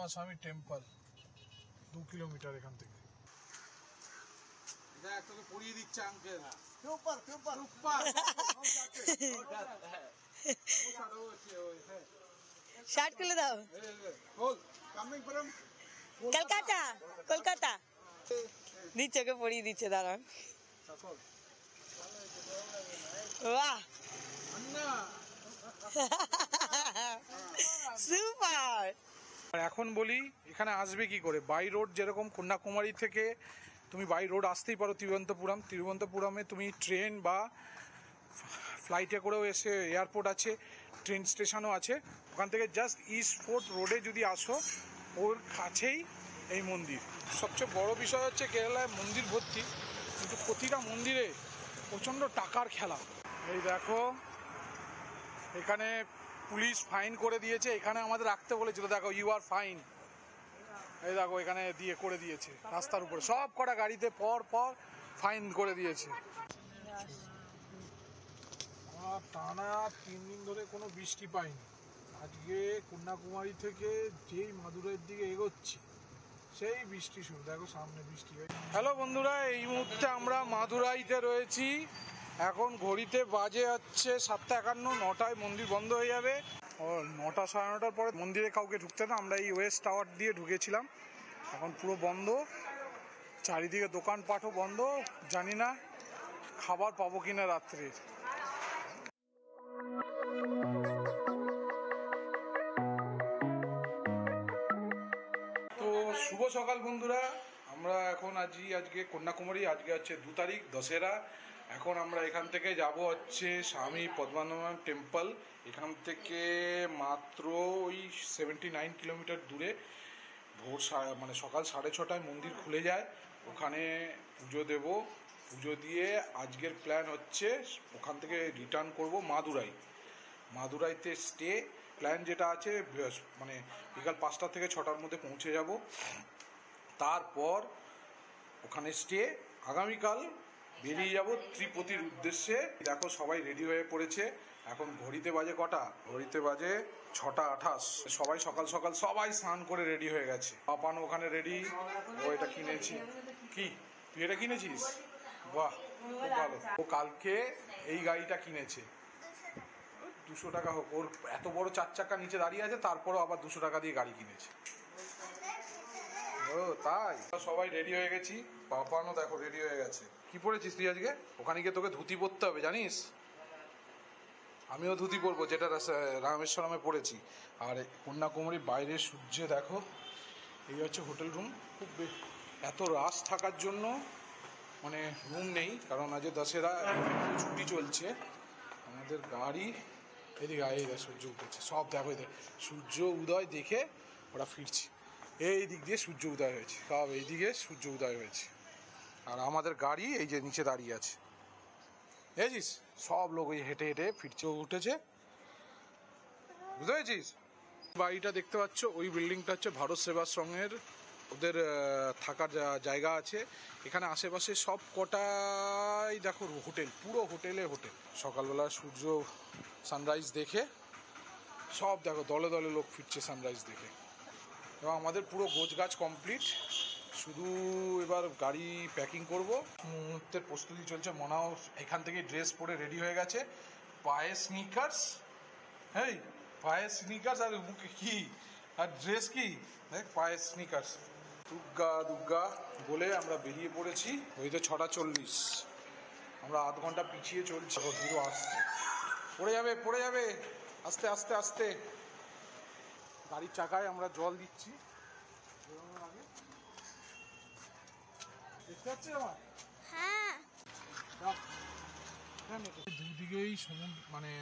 Kumaraswamy temple 2 kilometre এখান থেকে। দেখ তোকে পড়িয়ে দিচ্ছে আঙ্কেল। শার্ট খুলে দাও। কলকাতা কলকাতা দিচ্ছে, ওকে পড়িয়ে দিচ্ছে, দাঁড়ান। বাহ সুপার। এখন বলি এখানে আসবে কি করে। বাই রোড যেরকম কন্যাকুমারী থেকে তুমি বাই রোড আসতেই পারো তিরুবনন্তপুরমে তুমি ট্রেন বা ফ্লাইটে করেও এসে, এয়ারপোর্ট আছে, ট্রেন স্টেশনও আছে। ওখান থেকে জাস্ট ইস্ট ফোর্ট রোডে যদি আসো, ওর কাছেই এই মন্দির। সবচেয়ে বড় বিষয় হচ্ছে কেরালায় মন্দির ভর্তি, কিন্তু প্রতিটা মন্দিরে প্রচণ্ড টাকার খেলা। এই দেখো এখানে পুলিশ ফাইন করে দিয়েছে, এখানে আমাদের রাখতে বলেছিল, দেখো ইউ আর ফাইন। এই দেখো এখানে দিয়ে করে দিয়েছে রাস্তার উপরে, সব কটা গাড়িতে পর পর ফাইন করে দিয়েছে। টানা 3 দিন ধরে কোনো বৃষ্টি পাইনি। আজকে কন্যাকুমারী থেকে যেই মাদুরাইয়ের দিকে এগোচ্ছি সেই বৃষ্টি শুরু, দেখো সামনে বৃষ্টি হয়। হ্যালো বন্ধুরা, এই মুহূর্তে আমরা মাদুরাইতে রয়েছি। এখন ঘড়িতে বাজে হচ্ছে 7:51, 9টায় মন্দির বন্ধ হয়ে যাবে। 9টা সাড়ে 9টার পরে মন্দিরে কাউকে ঢুকতে না। আমরা এই ওয়েস্ট টাওয়ার দিয়ে ঢুকেছিলাম, এখন পুরো বন্ধ, চারিদিকে দোকানপাটও বন্ধ। জানি না খাবার পাবো কিনা রাত্রে। তো শুভ সকাল বন্ধুরা, আমরা এখন আজকে কন্যাকুমারী, আজকে হচ্ছে 2 তারিখ, দশেরা। এখন আমরা এখান থেকে যাব হচ্ছে স্বামী পদ্মনাভ টেম্পল। এখান থেকে মাত্র ওই 79 কিলোমিটার দূরে। ভোর মানে সকাল 6:30টায় মন্দির খুলে যায়, ওখানে পুজো দেব। পুজো দিয়ে আজকের প্ল্যান হচ্ছে ওখান থেকে রিটার্ন করব মাদুরাইতে স্টে। প্ল্যান যেটা আছে মানে বিকাল 5টা থেকে 6টার মধ্যে পৌঁছে যাব। তারপর ওখানে স্টে, আগামীকাল বেরিয়ে যাব ত্রিপতির উদ্দেশ্যে। দেখো সবাই রেডি হয়ে পড়েছে। এখন ঘড়িতে বাজে কটা? ঘড়িতে বাজে 6:28। সবাই সকাল সকাল সবাই স্নান করে রেডি হয়ে গেছে। পাপানো ওখানে রেডি, ও এটা কিনেছি। কি তুই এটা কিনেছিস? বাহ খুব ভালো। ও কালকে এই গাড়িটা কিনেছে, 200 টাকা হোক। ওর এত বড় 4 চাকা নিচে দাঁড়িয়ে আছে, তারপরও আবার 200 টাকা দিয়ে গাড়ি কিনেছে। ও তাই? সবাই রেডি হয়ে গেছি। পাপানো দেখো রেডি হয়ে গেছে। কি পরেছিস তুই আজকে? ওখানে গিয়ে তোকে ধুতি পরতে হবে, জানিস? আমিও ধুতি পরবো, যেটা রামেশ্বরমে পড়েছি। আর কন্যাকুমারীর বাইরের সূর্যে দেখো, এই হচ্ছে হোটেল রুম। খুব এত রাশ থাকার জন্য মানে রুম নেই, কারণ আজ দশেরা ছুটি চলছে। আমাদের গাড়ি এদিকে সূর্য উঠেছে, সব দেখো এদের সূর্য উদয় দেখে ওরা ফিরছে। এই দিক দিয়ে সূর্য উদয় হয়েছে, সব এইদিকে সূর্য উদয় হয়েছে। আর আমাদের গাড়ি এই যে নিচে দাঁড়িয়ে আছে, দেখেছিস? সব লোক ওই হেঁটে হেঁটে ফিরছে, উঠেছে, বুঝতে পেরেছিস? বাড়িটা দেখতে পাচ্ছ, ওই বিল্ডিংটা হচ্ছে ভারত সেবাশ্রমের, ওদের থাকার জায়গা আছে এখানে। আশেপাশে সব কটাই দেখো হোটেল, পুরো হোটেলে হোটেল। সকালবেলা সূর্য সানরাইজ দেখে সব দেখো দলে দলে লোক ফিরছে সানরাইজ দেখে। এবং আমাদের পুরো গোছগাছ কমপ্লিট, শুধু এবার গাড়ি প্যাকিং করব। মুহূর্তের প্রস্তুতি চলছে। মনাও এখান থেকে ড্রেস পরে রেডি হয়ে গেছে, পায়ে স্নিকার্স। হেই, পায়ে স্নিকার্স আর মুখে কি আর ড্রেস কি, দেখ পায়ে স্নিকার্স। দুর্গা দুর্গা বলে আমরা বেরিয়ে পড়েছি। ওই তো 6:40, আমরা আধ ঘন্টা পিছিয়ে চলছি। হিরো আসছে, পড়ে যাবে, আস্তে আস্তে আস্তে। গাড়ির চাকায় আমরা জল দিচ্ছি আগে, দেখতে পাচ্ছি আমার। হ্যাঁ, দুদিকেই সমুদ্র মানে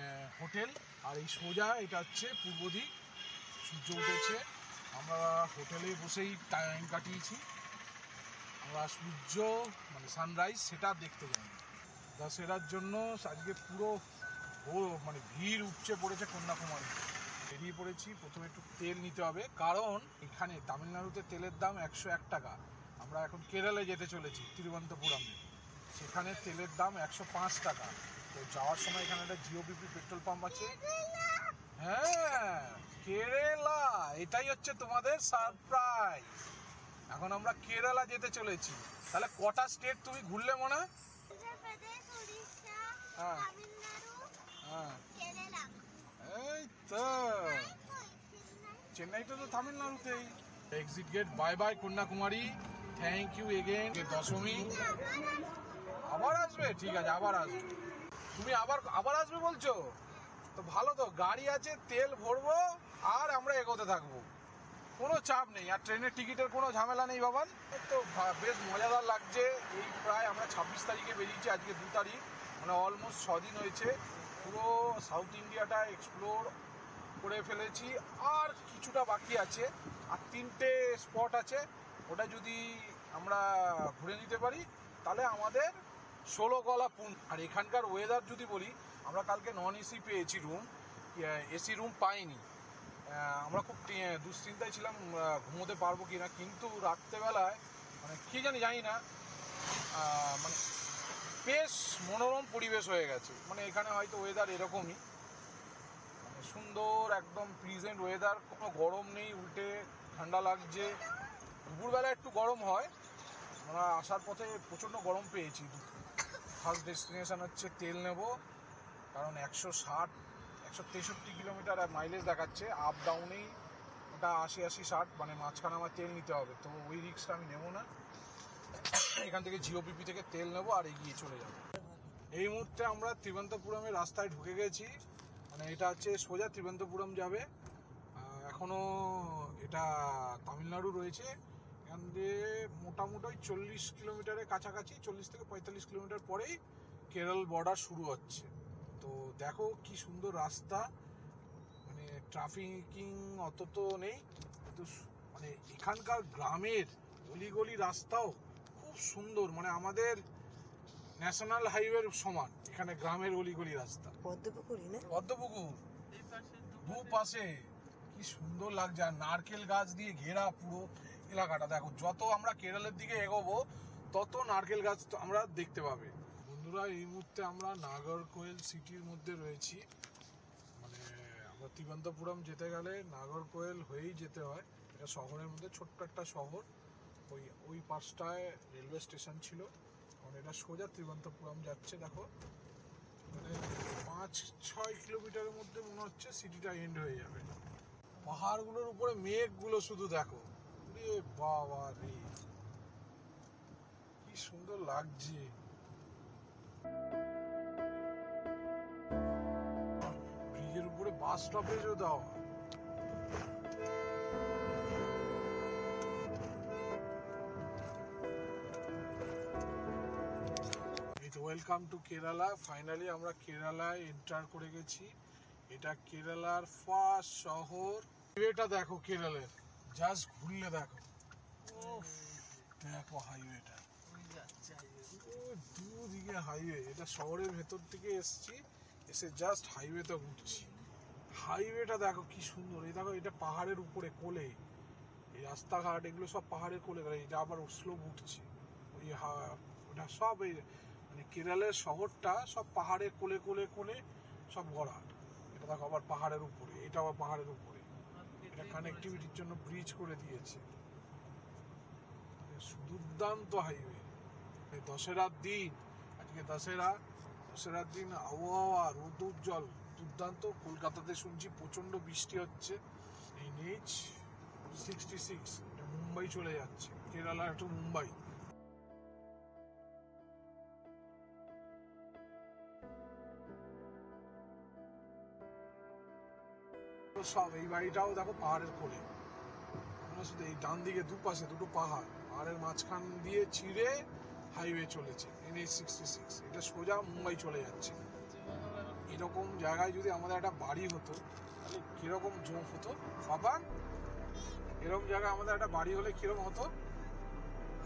হোটেল, আর এই সোজা এটা হচ্ছে পূর্ব দিক। সূর্য উঠেছে, আমরা হোটেলে বসেই টাইম কাটিয়েছি। আমরা সূর্য মানে সানরাইজ সেটা দেখতে যাই। দশেরার জন্য আজকে পুরো মানে ভিড় উপচে পড়েছে কন্যাকুমারী। বেরিয়ে পড়েছি। প্রথমে একটু তেল নিতে হবে, কারণ এখানে তামিলনাড়ুতে তেলের দাম 101 টাকা। আমরা এখন কেরালে যেতে চলেছি, তিরুবনন্তপুরমে। সেখানে তেলের দাম 105 টাকা। তো যাওয়ার সময় এখানে একটা জিওবিপি পেট্রোল পাম্প আছে। হ্যাঁ, কেরালা, এটাই হচ্ছে তোমাদের সারপ্রাইজ। এখন আমরা কেরালা যেতে চলেছি। তাহলে কটা স্টেট তুমি ঘুরলে মনে হয়? উত্তরপ্রদেশ, উড়িষ্যা, হ্যাঁ তামিলনাড়ু, হ্যাঁ, কেরালা। এই তো চেন্নাইটা তো তামিলনাড়ুতেই। Exit gate, bye bye Kanyakumari, thank you again. দশমী আবার আসবে, ঠিক আছে আবার আসবে। তুমি আবার আবার আসবে বলছো তো ভালো, তো গাড়ি আছে, তেল ভরবো আর আমরা এগোতে থাকবো, কোনো চাপ নেই। আর ট্রেনের টিকিটের কোনো ঝামেলা নেই বাবান। তো বেশ মজাদার লাগছে। এই প্রায় আমরা 26 তারিখে বেরিয়েছি, আজকে 2 তারিখ, মানে অলমোস্ট 6 দিন হয়েছে। পুরো সাউথ ইন্ডিয়াটা এক্সপ্লোর করে ফেলেছি, আর কিছুটা বাকি আছে। আর 3টে স্পট আছে, ওটা যদি আমরা ঘুরে নিতে পারি তাহলে আমাদের 16 গলা পুন। আর এখানকার ওয়েদার যদি বলি, আমরা কালকে নন এসি পেয়েছি রুম, এসি রুম পাইনি। আমরা খুব দুশ্চিন্তায় ছিলাম ঘুমোতে পারবো কি না, কিন্তু রাত্রেবেলায় মানে কী জানি না, মানে বেশ মনোরম পরিবেশ হয়ে গেছে। মানে এখানে হয়তো ওয়েদার এরকমই, মানে সুন্দর একদম প্রিজেন্ট ওয়েদার, কোনো গরম নেই, উল্টে ঠান্ডা লাগছে। দুপুরবেলা একটু গরম হয়, আমরা আসার পথে প্রচণ্ড গরম পেয়েছি। ফার্স্ট ডেস্টিনেশন হচ্ছে তেল নেব, কারণ 163 কিলোমিটার মাইলেজ দেখাচ্ছে, আপ ডাউনেই ওটা 80-60, মানে মাঝখানে আমার তেল নিতে হবে, তো ওই রিস্কটা আমি নেবো না। এখান থেকে জিওপিপি থেকে তেল নেবো আর এগিয়ে চলে যাবো। এই মুহূর্তে আমরা ত্রিবেন্দ্রপুরমের রাস্তায় ঢুকে গেছি, মানে এটা হচ্ছে সোজা ত্রিবেন্দ্রপুরম যাবে। এখনও এটা তামিলনাড়ু রয়েছে। এখান দিয়ে মোটামুটি 40 কিলোমিটারের কাছাকাছি, 40 থেকে 45 কিলোমিটার পরেই কেরল বর্ডার শুরু হচ্ছে। তো দেখো কি সুন্দর রাস্তা, মানে ট্রাফিকিং অত তো নেই, কিন্তু মানে এখানকার গ্রামের অলিগলি রাস্তাও খুব সুন্দর, মানে আমাদের ন্যাশনাল হাইওয়ের সমান এখানে গ্রামের অলিগলি রাস্তা। পদ্মপুকুরই না? পদ্মপুকুর দুপাশে কি সুন্দর লাগছে, আর নারকেল গাছ দিয়ে ঘেরা পুরো এলাকাটা। দেখো যত আমরা কেরলের দিকে এগোবো তত নারকেল গাছ আমরা দেখতে পাবে। বন্ধুরা, এই মুহূর্তে আমরা নাগরকোয়েল সিটির মধ্যে রয়েছি। মানে আমরা তিরুবনন্তপুরম যেতে গেলে নাগরকোয়েল হয়েই যেতে হয়। এটা শহরের মধ্যে ছোট্ট একটা শহর, ওই পাশটায় রেলওয়ে স্টেশন ছিল। কারণ এটা সোজা তিরুবনন্তপুরম যাচ্ছে। দেখো মানে 5-6 কিলোমিটারের মধ্যে মনে হচ্ছে সিটিটা এন্ড হয়ে যাবে। পাহাড়গুলোর উপরে মেঘগুলো শুধু দেখো, রে বাবা রে, কি সুন্দর লাগছে। ব্রিজের উপরে বাস স্টপেজও দাও। Welcome to Kerala. ফাইনালি আমরা কেরালায় এন্টার করে গেছি। এটা কেরালার ফার্স্ট শহর। হাইওয়েটা দেখো কেরলের, জাস্ট ঘুরলে দেখো, দেখো হাইওয়েটা, দুদিকে হাইওয়ে। এটা শহরের ভেতর থেকে এসছি, এসে জাস্ট হাইওয়েতে ঘুরছি। হাইওয়েটা দেখো কি সুন্দর। এই দেখো, এটা পাহাড়ের উপরে কোলে, এই রাস্তাঘাট এগুলো সব পাহাড়ের কোলে। এটা আবার স্লোপ উঠছে, ওই ওটা সব এই মানে কেরলের শহরটা সব পাহাড়ের কোলে কোলে কোলে সব গড়া। এটা দেখো আবার পাহাড়ের উপরে, এটা আবার পাহাড়ের উপরে। এটা কানেক্টিভিটির জন্য ব্রিজ করে দিয়েছে। দুর্দান্ত হাইওয়ে। দশেরার দিন, আজকে দশেরার দিন আবহাওয়া রোদ উজ্জ্বল, দুর্দান্ত। কলকাতাতে শুনছি প্রচন্ড বৃষ্টি হচ্ছে। এই নিচ 66, এটা মুম্বাই চলে যাচ্ছে, কেরালা টু মুম্বাই। সব এই বাড়িটাও দেখো পাহাড়ের কোলে, শুধু এই ডান দিকে দুপাশে দুটো পাহাড়, পাহাড়ের মাঝখান দিয়ে ছিঁড়ে হাইওয়ে চলেছে NH 66। এটা সোজা মুম্বাই চলে যাচ্ছে। এরকম জায়গায় যদি আমাদের একটা বাড়ি হতো তাহলে কিরকম জোপ হতো বাবা? এরকম জায়গায় আমাদের একটা বাড়ি হলে কিরকম হতো?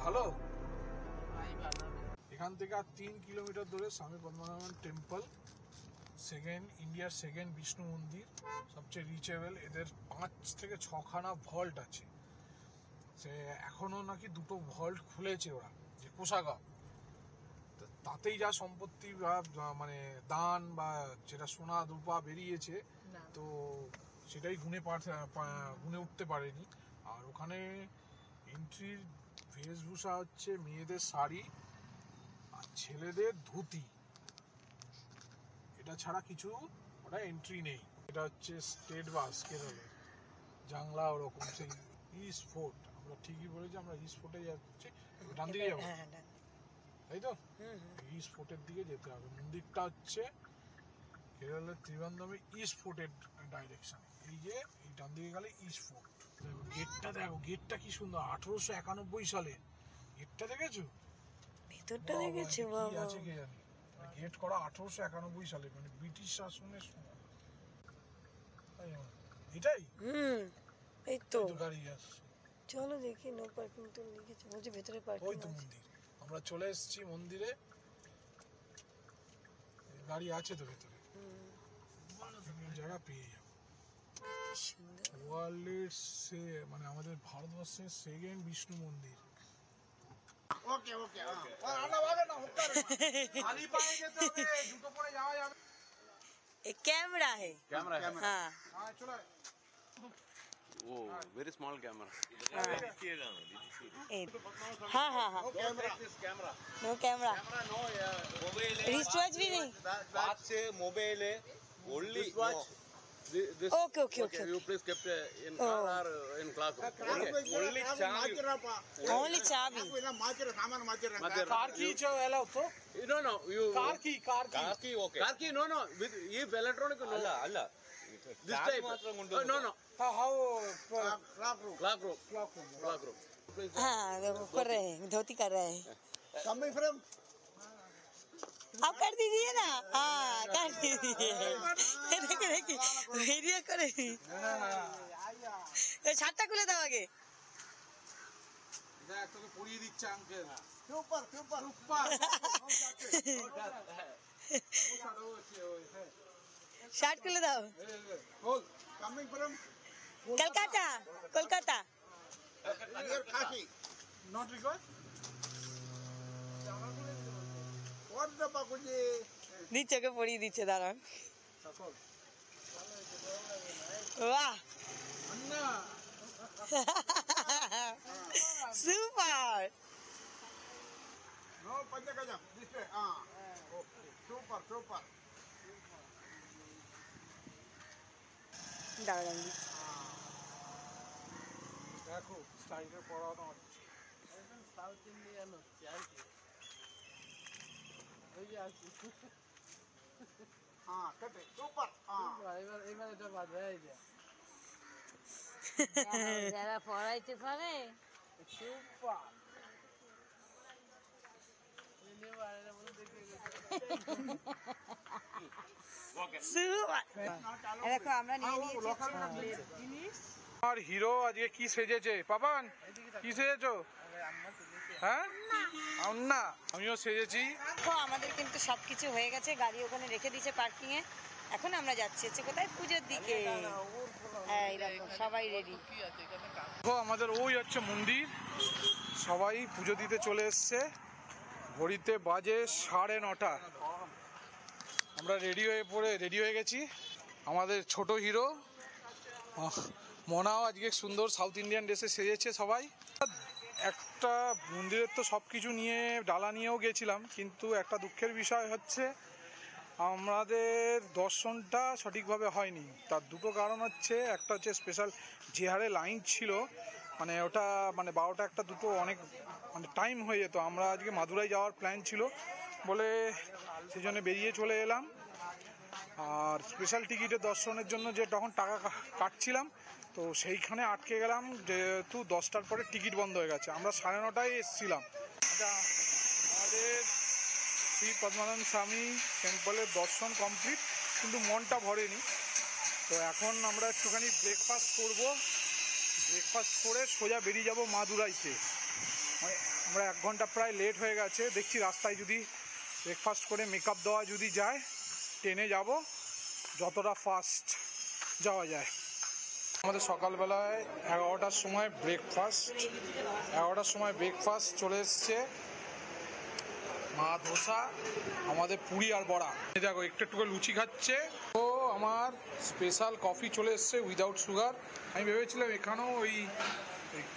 ভালো। এখান থেকে আর 3 কিলোমিটার দূরে স্বামী পদ্মনাভন টেম্পল, ইন্ডিয়ার সেকেন্ড বিষ্ণু মন্দির, সবচেয়ে রিচেবল। এদের 5 থেকে 6খানা ভল্ট আছে। সে এখনো নাকি 2টো ভল্ট খুলেছে ওরা, যে কোষাগার। তাতেই যা সম্পত্তি বা মানে দান বা যেটা সোনা রূপা বেরিয়েছে, তো সেটাই গুনে উঠতে পারেনি। আর ওখানে এন্ট্রির বেশভূষা হচ্ছে মেয়েদের শাড়ি আর ছেলেদের ধুতি, এটা ছাড়া কিছু ওটা এন্ট্রি নেই। এটা হচ্ছে স্টেট বাস কেরলে, জানলা ওরকম সেই ইস্ট ফোর্ট। আমরা ঠিকই বলেছি, আমরা ইস্ট ফোর্টে যাচ্ছি, ডান দিকে যাবো হ্যাঁ, ডান। তাই তো? ইস্ট ফোর্টের দিকে যেতে হবে। মন্দিরটা হচ্ছে কেরলের ত্রিবান্ধমে ইস্ট ফোর্টের ডাইরেকশন। এই যে এই ডান দিকে গেলে ইস্ট ফোর্ট। গেটটা দেখো, গেটটা কি সুন্দর, 1891 সালে গেটটা দেখেছো? ভেতরটা বাবা, দেখেছো? কি বাবা, আছে কে জানে। গেট করা 1891 সালে, মানে ব্রিটিশ শাসনের সময়। তাই না? এটাই এই তো। এই তো গাড়ি আসছে, চলো দেখি। নো পার্কিং তো লিখেছে, বলছে ভেতরে পার্কিং ওই তো আছে। মন্দির। আমরা চলে এসেছি মন্দিরে, গাড়ি আছে তো ভেতরে, জায়গা পেয়ে যাবো। কি সুন্দর। ওয়ার্ল্ডের মানে আমাদের ভারতবর্ষের সেকেন্ড বিষ্ণু মন্দির। ওকে ওকে খালি পায়ে যেতে হবে, জুতো পরে যাওয়া যাবে। ये कैमरा है। कैमरा है। हाँ हाँ चलो वो वेरी स्मॉल कैमरा हाँ हाँ हाँ camera no camera. No mobile wrist watch भी नहीं। बात से मोबाइल है only watch okay okay okay you please kept in Oh. car or in classroom only चाबी ओनली चाबी। सामान माचिर कार की जो एलाउ तो no you कार की car key no with if electronic no alla this type no how clock room हाँ वो कर रहे हैं, धोती कर रहे हैं। कमिंग फ्रॉम आप कर दीजिए ना। हाँ कर दीजिए। देखिए देखिए वीडियो करे। ছাদটা খুলে দাও আগে। দেখ তোকে পড়িয়ে দিচ্ছে আঙ্কেল ऊपर ऊपर শার্ট খুলে দাও। बोल coming from Kolkata Kolkata. Near Kashi not record what the पाकुजी দিচ্ছে ওকে পরিয়ে দিচ্ছে, দাঁড়ান। বাহ अन्ना সুপার। नो पंचगजम दिस पे हां सुपर सुपर দাঁড়ান। देखो स्टाइल পড়ানো साउथ इंडियन हां कटे सुपर हां যারা পড়াইতে পারে सुपर সুপার। দেখো আমরা নিয়ে নিয়েছি। আর হিরো আজকে কি সেজেছে পাপান, কি সেজেছো? হ্যাঁ না, আমিও সেজেছি। দেখো আমাদের কিন্তু সবকিছু হয়ে গেছে, গাড়ি ওখানে রেখে দিয়েছে পার্কিং এ। এখন আমরা যাচ্ছি হচ্ছে কোথায়, পুজোর দিকে। এই দেখো সবাই রেডি। দেখো আমাদের ওই হচ্ছে মন্দির, সবাই পুজো দিতে চলে এসছে। ঘড়িতে বাজে 9:30। আমরা রেডি হয়ে গেছি। আমাদের ছোট হিরো মনাও আজকে সুন্দর সাউথ ইন্ডিয়ান ড্রেসে সেজেছে সবাই। একটা মন্দিরের তো সব কিছু নিয়ে ডালা নিয়েও গেছিলাম, কিন্তু একটা দুঃখের বিষয় হচ্ছে আমাদের দর্শনটা সঠিকভাবে হয়নি। তার দুটো কারণ হচ্ছে, একটা হচ্ছে স্পেশাল যে হারে লাইন ছিল, মানে ওটা মানে 12টা 1টা 2টো অনেক মানে টাইম হয়ে যেত। আমরা আজকে মাদুরাই যাওয়ার প্ল্যান ছিল বলে সেই জন্য বেরিয়ে চলে এলাম। আর স্পেশাল টিকিটের দর্শনের জন্য যে তখন টাকা কাটছিলাম, তো সেইখানে আটকে গেলাম, যেহেতু 10টার পরে টিকিট বন্ধ হয়ে গেছে। আমরা 9:30টায় এসেছিলাম। আমাদের শ্রী পদ্মানন্দ স্বামী টেম্পলের দর্শন কমপ্লিট, কিন্তু মনটা ভরেনি। তো এখন আমরা একটুখানি ব্রেকফাস্ট করব, ব্রেকফাস্ট করে সোজা বেরিয়ে যাব মাদুরাইতে। আমরা 1 ঘন্টা প্রায় লেট হয়ে গেছে। দেখছি রাস্তায় যদি ব্রেকফাস্ট করে মেকআপ দেওয়া যদি যায়, ট্রেনে যাব, যতটা ফাস্ট যাওয়া যায়। আমাদের সকালবেলায় 11টার সময় ব্রেকফাস্ট চলে এসছে। মা ধোসা, আমাদের পুরি আর বড়া। এই দেখো একটু একটু করে লুচি খাচ্ছে। তো আমার স্পেশাল কফি চলে এসছে উইদাউট সুগার। আমি ভেবেছিলাম এখানেও ওই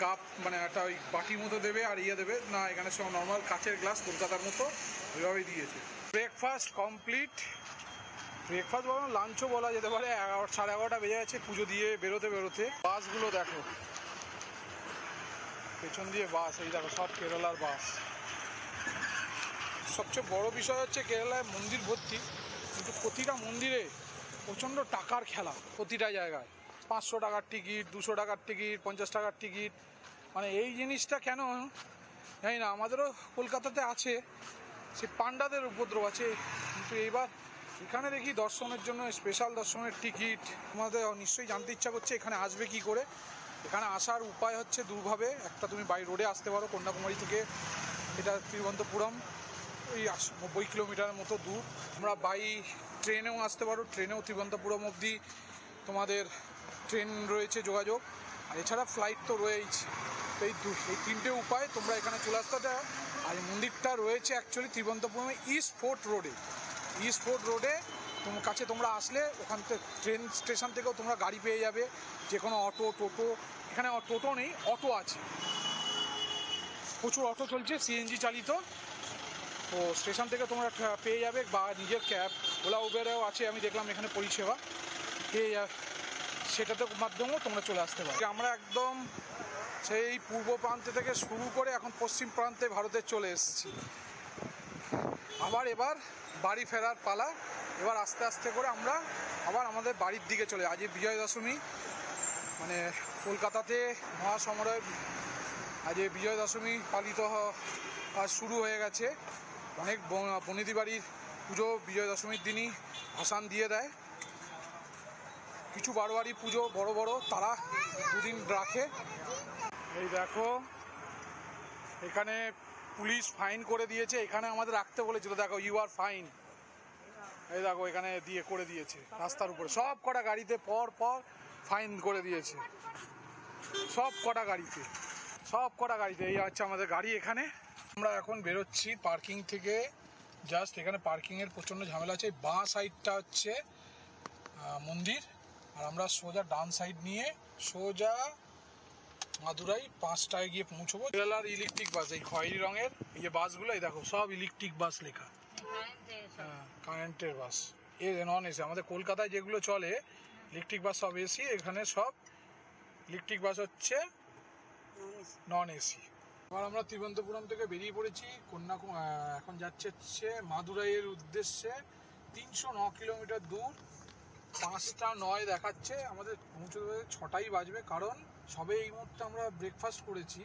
কাপ মানে একটা ওই বাটির মতো দেবে আর দেবে না, এখানে সব নর্মাল কাচের গ্লাস কলকাতার মতো ওইভাবেই দিয়েছে। Breakfast complete. ব্রেকফাস্ট বলো লাঞ্চও বলা যেতে পারে। 11:30 বেজে গেছে পুজো দিয়ে বেরোতে বেরোতে। বাসগুলো দেখো, পেছন দিয়ে বাস, এই দেখো সব কেরালার বাস। সবচেয়ে বড় বিষয় হচ্ছে কেরালায় মন্দির ভর্তি, কিন্তু প্রতিটা মন্দিরে প্রচণ্ড টাকার খেলা। প্রতিটা জায়গায় 500 টাকার টিকিট, 200 টাকার টিকিট, 50 টাকার টিকিট। মানে এই জিনিসটা কেন জানি না। আমাদেরও কলকাতাতে আছে, সে পান্ডাদের উপদ্রব আছে, কিন্তু এইবার এখানে দেখি দর্শনের জন্য স্পেশাল দর্শনের টিকিট। আমাদের নিশ্চয়ই জানতে ইচ্ছা করছে এখানে আসবে কি করে। এখানে আসার উপায় হচ্ছে দুভাবে। একটা, তুমি বাই রোডে আসতে পারো কন্যাকুমারী থেকে, এটা তিরুবনন্তপুরম ওই 90 কিলোমিটারের মতো দূর। আমরা বাই ট্রেনেও আসতে পারো, ট্রেনেও তিরুবনন্তপুরম অবধি তোমাদের ট্রেন রয়েছে যোগাযোগ, আর এছাড়া ফ্লাইট তো রয়েইছে। তো এই 3টে উপায় তোমরা এখানে চলে আসতে পারো। আর মন্দিরটা রয়েছে অ্যাকচুয়ালি তিরুবনন্তপুরমে ইস্ট ফোর্ট রোডে। ইস্ট ফোর্ট রোডে তোমার কাছে তোমরা আসলে ওখান থেকে ট্রেন স্টেশন থেকেও তোমরা গাড়ি পেয়ে যাবে, যে কোনো অটো, টোটো। এখানে টোটো নেই, অটো আছে, প্রচুর অটো চলছে সিএনজি চালিত। তো স্টেশন থেকে তোমরা পেয়ে যাবে, বা নিজের ক্যাব ওলা উবেরেও আছে, আমি দেখলাম এখানে পরিষেবা পেয়ে যাবে, সেটাতে মাধ্যমেও তোমরা চলে আসতে পারো। আমরা একদম সেই পূর্ব প্রান্তে থেকে শুরু করে এখন পশ্চিম প্রান্তে ভারতে চলে এসেছি। এবার বাড়ি ফেরার পালা। এবার আস্তে আস্তে করে আমরা আবার আমাদের বাড়ির দিকে চলে। আজ বিজয়া দশমী, মানে কলকাতাতে মহাসমারোহে আজ বিজয়া দশমী পালিত আজ শুরু হয়ে গেছে। অনেক বনেদি বাড়ির পুজো বিজয়া দশমীর দিনই ভাসান দিয়ে দেয়। কিছু বারোয়ারি পুজো বড় বড় তারা 2 দিন রাখে। এই দেখো এখানে পুলিশ ফাইন করে দিয়েছে, এখানে আমাদের রাখতে বলেছিল। দেখো ইউ আর ফাইন, এই দেখো এখানে দিয়ে করে দিয়েছে রাস্তার উপরে। সব কটা গাড়িতে পর পর ফাইন করে দিয়েছে, সব কটা গাড়িতে। এই হচ্ছে আমাদের গাড়ি এখানে। আমরা এখন বেরোচ্ছি পার্কিং থেকে। জাস্ট এখানে পার্কিংয়ের প্রচণ্ড ঝামেলা আছে। বাঁ সাইডটা হচ্ছে মন্দির, আর আমরা সোজা ডান সাইড নিয়ে সোজা মাদুরাই 5টায় গিয়ে পৌঁছবো। কেরালার ইলেকট্রিক বাস, এই খয়েরি রঙের এই যে বাসগুলো, এই দেখো সব ইলেকট্রিক বাস লেখা। হ্যাঁ, কারেন্টের বাস, এ নন এসি। আমাদের কলকাতায় যেগুলো চলে ইলেকট্রিক বাস সব এসি, এখানে সব ইলেকট্রিক বাস হচ্ছে নন এসি। এবার আমরা তিরুবনন্তপুরম থেকে বেরিয়ে পড়েছি। এখন যাচ্ছে মাদুরাইয়ের উদ্দেশ্যে। 309 কিলোমিটার দূর, 5:09 দেখাচ্ছে। আমাদের পৌঁছতে 6টাই বাজবে, কারণ সবে এই মুহূর্তে আমরা ব্রেকফাস্ট করেছি,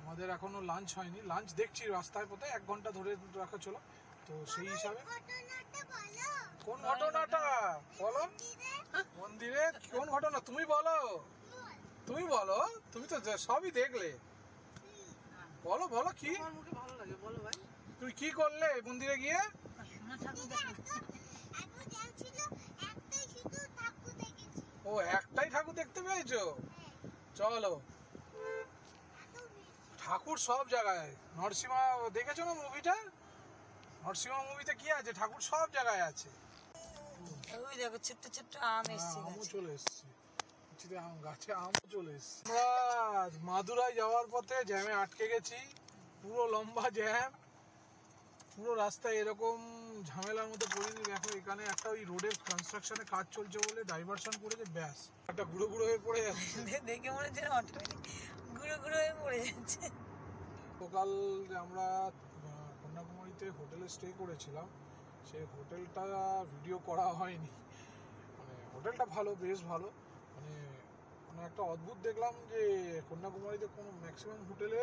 আমাদের এখনো লাঞ্চ হয়নি। লাঞ্চ দেখছি রাস্তায় পথে, 1 ঘন্টা ধরে রাখা চলো। তো সেই হিসাবে কোন ঘটনাটা বলো, মন্দিরে কোন ঘটনা তুমি বলো, তুমি তো সবই দেখলে, বলো কি তুই কি করলে মন্দিরে গিয়ে? ও, একটাই ঠাকুর দেখতে পেয়েছো? চলো, ঠাকুর সব জায়গায়। নরসিংহ দেখেছো না মুভিটা? নরসিংহ মুভিতে কি আছে? ঠাকুর সব জায়গায় আছে। ওই দেখো ছোট্ট ছোট্ট আম এসছে, আমও চলে এসছে, গাছে আমও চলে এসছে। আমরা মাদুরাই যাওয়ার পথে জ্যামে আটকে গেছি, পুরো লম্বা জ্যাম। পুরো রাস্তায় এরকম ঝামেলার মধ্যে পড়িনি। দেখো এখানে একটা ওই রোডের কনস্ট্রাকশনের কাজ চলছে বলে ডাইভারশন করেছে, ব্যাস একটা গুঁড়ো হয়ে পড়ে যাচ্ছে। দেখে মনে হচ্ছে অটোমেটিক গুঁড়ো হয়ে পড়ে যাচ্ছে। সকাল আমরা কন্যাকুমারীতে হোটেলে স্টে করেছিলাম, সেই হোটেলটা ভিডিও করা হয়নি। মানে হোটেলটা ভালো, বেশ ভালো। মানে একটা অদ্ভুত দেখলাম যে কন্যাকুমারীতে কোনো ম্যাক্সিমাম হোটেলে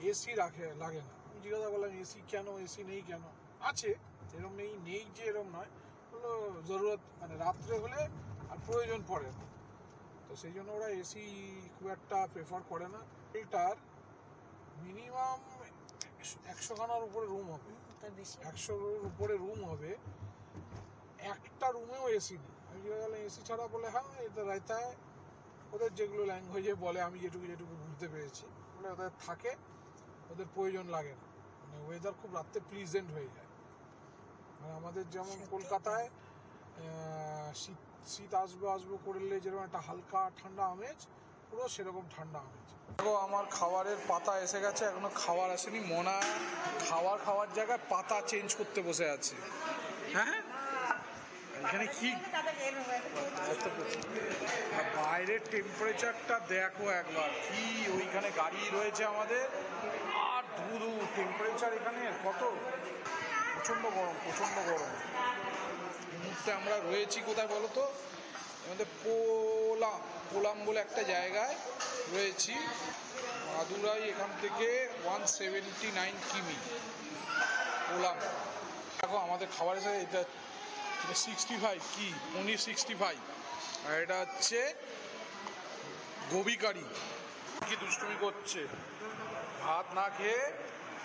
এসি লাগে না। আমি জিজ্ঞাসা করলাম এসি কেন, এসি নেই কেন? আছে, এরকম নেই যে এরকম নয়, হলো জরুরত, মানে রাত্রে হলে আর প্রয়োজন পড়ে না, তো সেই জন্য ওরা এসি খুব একটা প্রেফার করে না। হোটেলটার মিনিমাম 100খানার উপরে রুম হবে, 100-এর উপরে রুম হবে, একটা রুমেও এসি নেই। আমি জিজ্ঞাসা করলাম এসি ছাড়া? বলে হ্যাঁ, এটা রায়তায় ওদের যেগুলো ল্যাঙ্গুয়েজে বলে, আমি যেটুকু বুঝতে পেরেছি, বলে ওদের থাকে, ওদের প্রয়োজন লাগে না। মানে ওয়েদার খুব রাত্রে প্লিজেন্ট হয়ে যায়। মানে আমাদের যেমন কলকাতায় শীত শীত আসবো আসবো করলে যেরকম একটা হালকা ঠান্ডা আমেজ, পুরো সেরকম ঠান্ডা আমেজ। দেখো আমার খাবারের পাতা এসে গেছে, এখনো খাবার আসেনি। মোনা খাওয়ার জায়গায় পাতা চেঞ্জ করতে বসে আছে। হ্যাঁ এখানে কি আর বাইরের টেম্পারেচারটা দেখো একবার, কি ওইখানে গাড়ি রয়েছে আমাদের, আর ধুধু টেম্পারেচার এখানে কত, প্রচণ্ড গরম প্রচণ্ড গরম। এই মুহূর্তে আমরা রয়েছি কোথায় বলো তো, আমাদের পোলাম বলে একটা জায়গায় রয়েছি, মাদুরাই এখান থেকে 179 কিমি পোলাম। দেখো আমাদের খাবার এসে এটা 65 কি পনির 65, আর এটা হচ্ছে গোবি কারি। কি দুষ্টুমি করছে, ভাত না খেয়ে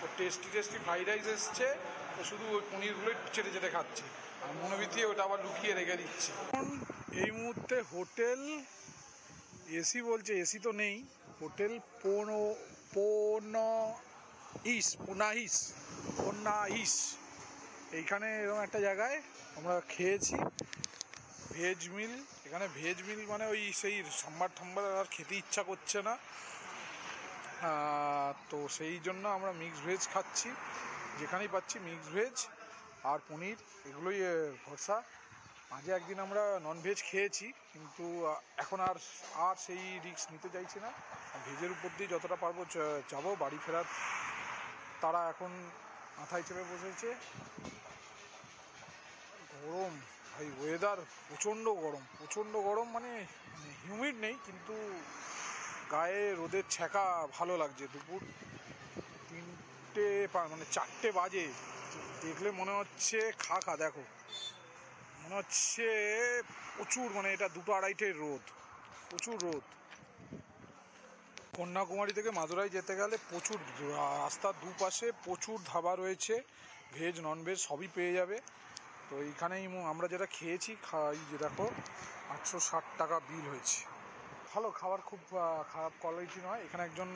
ও টেস্টি ফ্রাইড রাইস এসছে, ও শুধু ওই পনিরগুলোই চেটে খাচ্ছে, আর মনোবিথি ওটা আবার লুকিয়ে রেখে দিচ্ছে। এই মুহূর্তে হোটেল এসি বলছে, এসি তো নেই, হোটেল পোনাইস এইখানে এরকম একটা জায়গায় আমরা খেয়েছি ভেজ মিল। এখানে ভেজ মিল মানে ওই সেই সাম্বার আর খেতে ইচ্ছা করছে না, তো সেই জন্য আমরা মিক্স ভেজ খাচ্ছি, যেখানেই পাচ্ছি মিক্স ভেজ আর পনির এগুলোই ভরসা। আগে একদিন আমরা নন ভেজ খেয়েছি, কিন্তু এখন আর সেই রিস্ক নিতে চাইছি না। ভেজের উপর দিয়ে যতটা পারবো যাবো। বাড়ি ফেরার তারা এখন মাথায় চেপে বসেছে। গরম ভাই, ওয়েদার প্রচণ্ড গরম, মানে হিউমিড নেই, কিন্তু গায়ে রোদের ছ্যাঁকা ভালো লাগছে। দুপুর 4টে বাজে, দেখলে মনে হচ্ছে খা দেখো, মনে হচ্ছে প্রচুর, মানে এটা 2-2.5 রোদ, প্রচুর রোদ। কন্যাকুমারী থেকে মাদুরাই যেতে গেলে প্রচুর রাস্তার দুপাশে প্রচুর ধাবা রয়েছে, ভেজ নন ভেজ সবই পেয়ে যাবে। তো এইখানেই আমরা যেটা খেয়েছি যে দেখো 860 টাকা বিল হয়েছে। ভালো খাবার, খুব খারাপ কোয়ালিটি নয়। এখানে একজন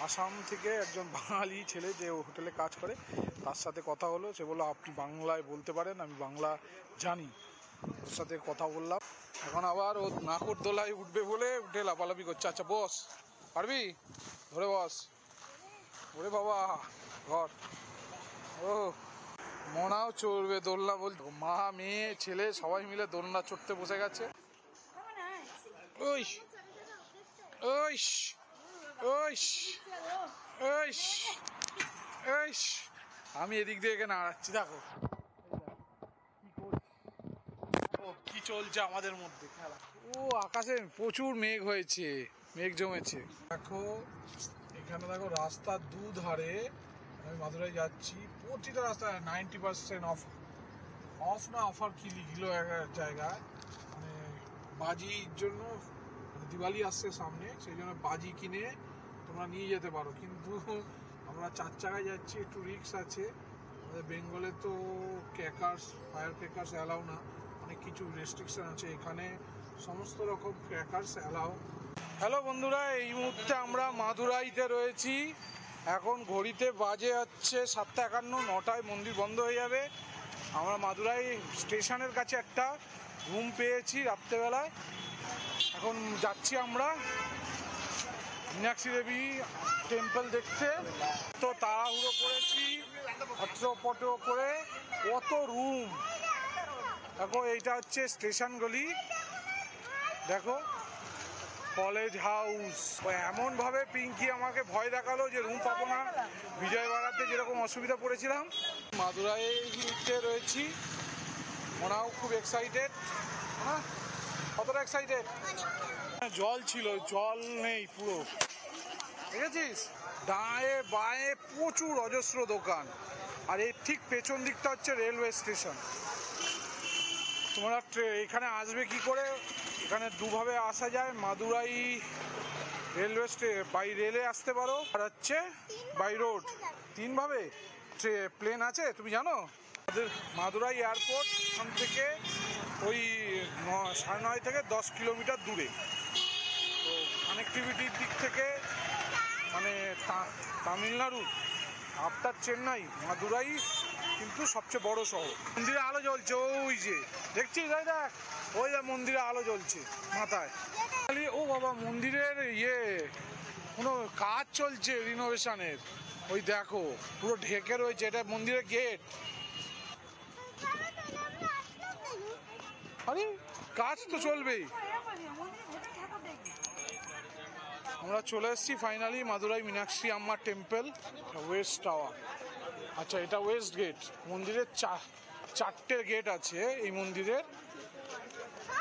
আসাম থেকে একজন বাঙালি ছেলে যে হোটেলে কাজ করে, তার সাথে কথা হলো, সে বললো আপনি বাংলায় বলতে পারেন, আমি বাংলা জানি, ওর সাথে কথা বললাম। এখন আবার ও নাকরদোলায় উঠবে বলে উঠে লাফালাফি করছে। আচ্ছা বস, পারবি ধরে বস, ওরে বাবা ঘর। ও মনাও চড়বে দোলনা, বল মা মেয়ে ছেলে সবাই মিলে দোলনা চড়তে বসে গেছে। আমি এদিক দিয়ে এখানে আড়াচ্ছি, দেখো কি চলছে আমাদের মধ্যে খেলা। ও আকাশে প্রচুর মেঘ হয়েছে, মেঘ জমেছে। দেখো এখানে দেখো রাস্তার দুধারে, আমি মাদুরাই যাচ্ছি, প্রতিটা রাস্তায় 90% অফ না অফার কি লিখলো এক জায়গায়, মানে বাজির জন্য, দিওয়ালি আসছে সামনে, সেই জন্য বাজি কিনে তোমরা নিয়ে যেতে পারো। কিন্তু আমরা 4 চাকায় যাচ্ছি, একটু রিস্ক আছে। আমাদের বেঙ্গলে তো ফায়ার ক্র্যাকার্স অ্যালাউ না, অনেক কিছু রেস্ট্রিকশন আছে, এখানে সমস্ত রকম ক্র্যাকার্স অ্যালাউ। হ্যালো বন্ধুরা, এই মুহূর্তে আমরা মাদুরাইতে রয়েছি। এখন ঘড়িতে বাজে হচ্ছে 7:51, 9টায় মন্দির বন্ধ হয়ে যাবে। আমরা মাদুরাই স্টেশনের কাছে একটা রুম পেয়েছি রাত্রেবেলায়। এখন যাচ্ছি আমরা মীনাক্ষী দেবী টেম্পল দেখতে। তো তাড়াহুড়ো করেছি, ফটো করে, কত রুম। দেখো এইটা হচ্ছে স্টেশন গলি, দেখো কলেজ হাউস। এমন ভাবে পিঙ্কি আমাকে ভয় দেখালো যে রুম পাবো না, বিজয়বাড়াতে যেরকম অসুবিধা পড়েছিলাম। মাদুরাইতে রয়েছি, ওনাও খুব এক্সাইটেড। হ্যাঁ কতটা এক্সাইটেড? জল ছিল, জল নেই পুরো, দেখেছিস? ডায়ে বায়ে প্রচুর অজস্র দোকান, আর এর ঠিক পেছন দিকটা হচ্ছে রেলওয়ে স্টেশন। তোমরা এখানে আসবে কি করে? এখানে দুভাবে আসা যায়, মাদুরাই বাই রেলে আসতে পারো, আর হচ্ছে বাই রোড। 3 ভাবে প্লেন আছে, তুমি জানো? মাদুরাই এয়ারপোর্ট এখান থেকে ওই 9.5 থেকে 10 কিলোমিটার দূরে। তো কানেক্টিভিটির দিক থেকে মানে তামিলনাড়ু আফটার চেন্নাই মাদুরাই কিন্তু সবচেয়ে বড় শহর। মন্দিরে আলো জ্বলছে, ওই যে দেখছিস, ওই দেখ, ওই যে মন্দিরে আলো জ্বলছে মাথায়। ও বাবা, মন্দিরের কোনো কাজ চলছে রিনোভেশনের, ওই দেখো পুরো ঢেকে রয়েছে, এটা মন্দিরের গেট। আরে কাজ তো চলবেই। আমরা চলে এসেছি ফাইনালি মাদুরাই মীনাক্ষী আম্মা টেম্পল ওয়েস্ট টাওয়ার। আচ্ছা, এটা ওয়েস্ট গেট। মন্দিরের চারটে গেট আছে এই মন্দিরের।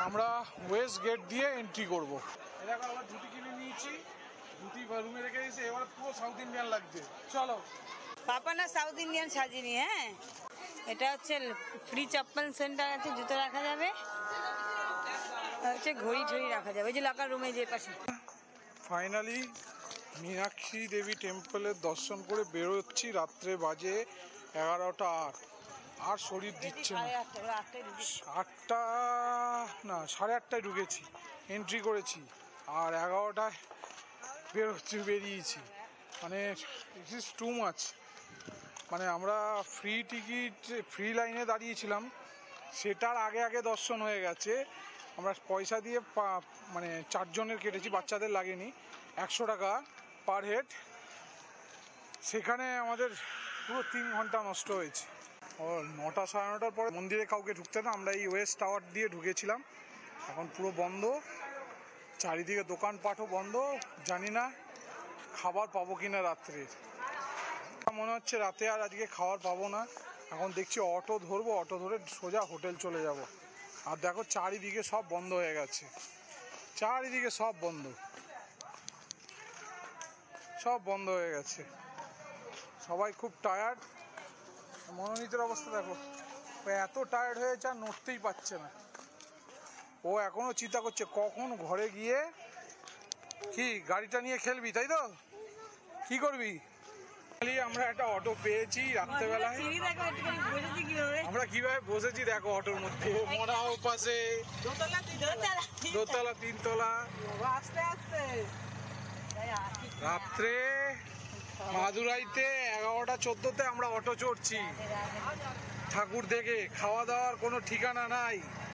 আমরা ওয়েস্ট গেট দিয়ে এন্ট্রি করবো। এরকম আমরা ধুতি কিনে নিয়েছি, ধুতি রুমে রেখে দিয়েছি, এবার পুরো সাউথ ইন্ডিয়ান লাগছে। চলো। পাপা না সাউথ ইন্ডিয়ান সাজিনি। হ্যাঁ, এটা হচ্ছে ফ্রি চপ্পল সেন্টার আছে, জুতো রাখা যাবে, হচ্ছে ঘড়ি ঠড়ি রাখা যাবে, ওই যে লকার রুমে যে পাশে। ফাইনালি মীনাক্ষী দেবী টেম্পলের দর্শন করে বেরোচ্ছি। রাত্রে বাজে 11টা, আর শরীর দিচ্ছে না। 8টা না, 8:30টায় ঢুকেছি, এন্ট্রি করেছি, আর 11টায় বেরিয়েছি। মানে ইট ইজ টু মাচ। মানে আমরা ফ্রি টিকিট, ফ্রি লাইনে দাঁড়িয়েছিলাম, সেটার আগে আগে দর্শন হয়ে গেছে। আমরা পয়সা দিয়ে মানে 4 জনের কেটেছি, বাচ্চাদের লাগেনি, 100 টাকা পার হেড। সেখানে আমাদের পুরো 3 ঘন্টা নষ্ট হয়েছে। ও 9টা 9:30টার পরে মন্দিরে কাউকে ঢুকতে না, আমরা এই ওয়েস্ট টাওয়ার দিয়ে ঢুকেছিলাম। এখন পুরো বন্ধ, চারিদিকে দোকানপাটও বন্ধ। জানি না খাবার পাবো কিনা রাত্রে। মনে হচ্ছে রাতে আর আজকে খাবার পাবো না। এখন দেখছি অটো ধরবো, অটো ধরে সোজা হোটেল চলে যাব। আর দেখো চারিদিকে সব বন্ধ হয়ে গেছে, চারিদিকে সব বন্ধ, সব বন্ধ হয়ে গেছে। সবাই খুব টায়ার্ড। মনোনীতের অবস্থা দেখো, ও এত টায়ার্ড হয়েছে আর নড়তেই পারছে না। ও এখনো চিন্তা করছে কখন ঘরে গিয়ে কি গাড়িটা নিয়ে খেলবি, তাই তো? কি করবি? আমরা একটা অটো পেয়েছি রাত্রেবেলায়। আমরা কিভাবে বসেছি দেখো অটোর মধ্যে, মোড়া পাশে, দোতলা 3তলা। রাত্রে মাদুরাইতে 11টা 14তে আমরা অটো চড়ছি ঠাকুর দেখে। খাওয়া দাওয়ার কোনো ঠিকানা নাই।